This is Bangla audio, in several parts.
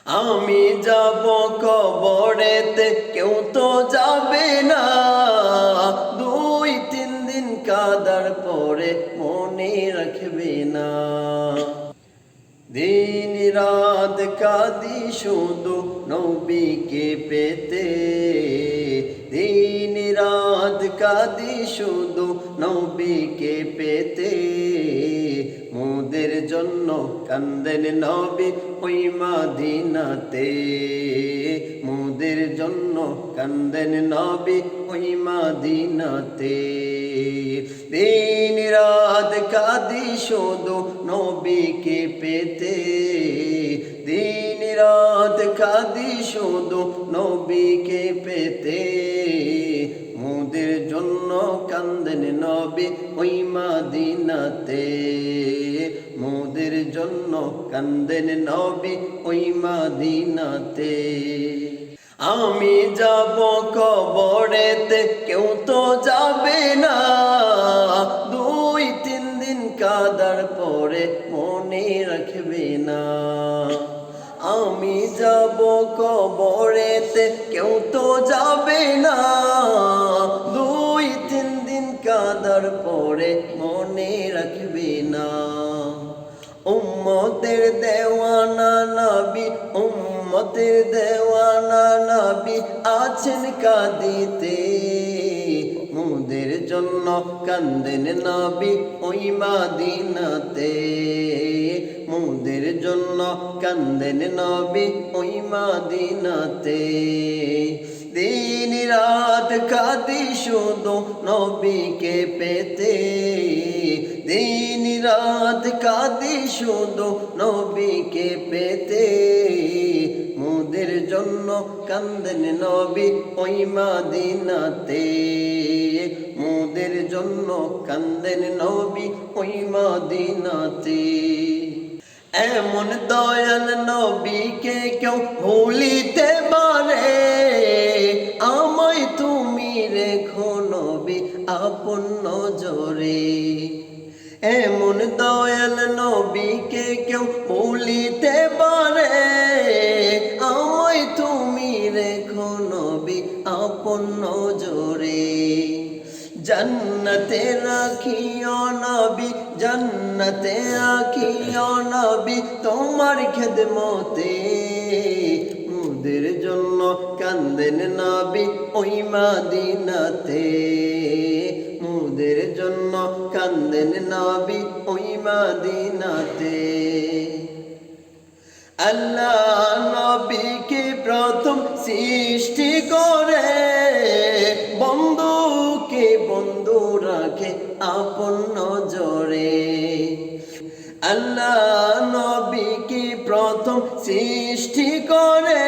আমি যাব কবরেতে, কেউ তো যাবে না। 2-3 দিন কাদার পরে মনে রাখবে না। দিন রাত কাঁদি শুধু নবীকে পেতে, দিন রাত কাঁদি শুধু নবীকে পেতে। মোদের জন্য কান্দেন নবী ওই মদিনাতে, মোদের জন্য কান্দেন নবী ওই মদিনাতে। দিন রাত কাঁদি শুধু নবীকে পেতে, দিন রাত কাঁদি শুধু নবীকে পেতে। মোদের জন্য কান্দেন নবী ওই মদিনাতে, মোদের জন্য কান্দেন নবী ওই মদিনাতে। আমি যাব কবরেতে, কেউ তো যাবে না। 2-3 দিন কাদার পরে মনে রাখবে না। আমি যাব কবরেতে, কেউ তো যাবে না। 2-3 দিন কাদার পরে মনে রাখবে না। উম্মতের দেওয়ানা নবী, উম্মতের দেওয়ানা নবী আছেন কাঁদিতে। মোদের জন্য কান্দেন নবী ওই মদিনাতে, মোদের জন্য কান্দেন নবী ওই মদিনাতে। দিন রাত কাঁদি শুধু নবীকে পেতে, দিন রাত কাঁদি শুধু নবীকে পেতে। মোদের জন্য কান্দেন নবী ওই মদিনাতে, মোদের জন্য কান্দেন নবী ওই মদিনাতে। এমন দয়াল নবীকে কেউ ভুলিতে পারে, আমায় তুমি রেখো নবী আপন নজরে। এমন দয়াল নবীকে কেউ ভুলিতে পারে, আমায় তুমি রেখো নবী আপন নজরে। জান্নাতে রাখিও নবী, জান্নাতে রাখিও নবী তোমার খেদমতে। মোদের জন্য কান্দেন নবী ওই মদিনাতে, মোদের জন্য কান্দেন নবী ওই মদিনাতে। আল্লাহ নবীকে প্রথম সৃষ্টি করে, বন্ধুকে বন্ধু রাখে আপন নজরে। আল্লাহ নবীকে প্রথম সৃষ্টি করে,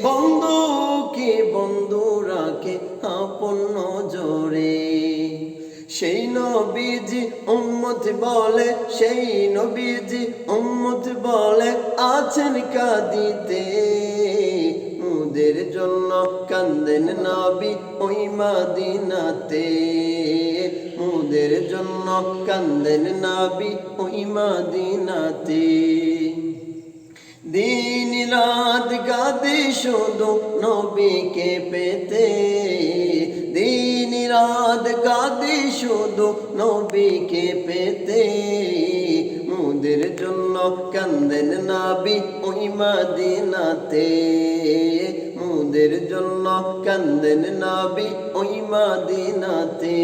বন্ধুকে বন্ধু রাখে আপন নজরে। সেই নবীজি উম্মত বলে, সেই নবীজি উম্মত বলে আছেন কাঁদিতে। মোদের জন্য কান্দেন নবী ওই মদিনাতে, মোদের জন্য কান্দেন নবী ওই মদিনাতে। দিন রাত কাঁদি শুধু নবীকে পেতে, দিন রাত কাঁদি শুধু নবীকে পেতে। মোদের জন্য কান্দেন নবী ওই মদিনাতে, মোদের জন্য কান্দেন নবী ওই মদিনাতে।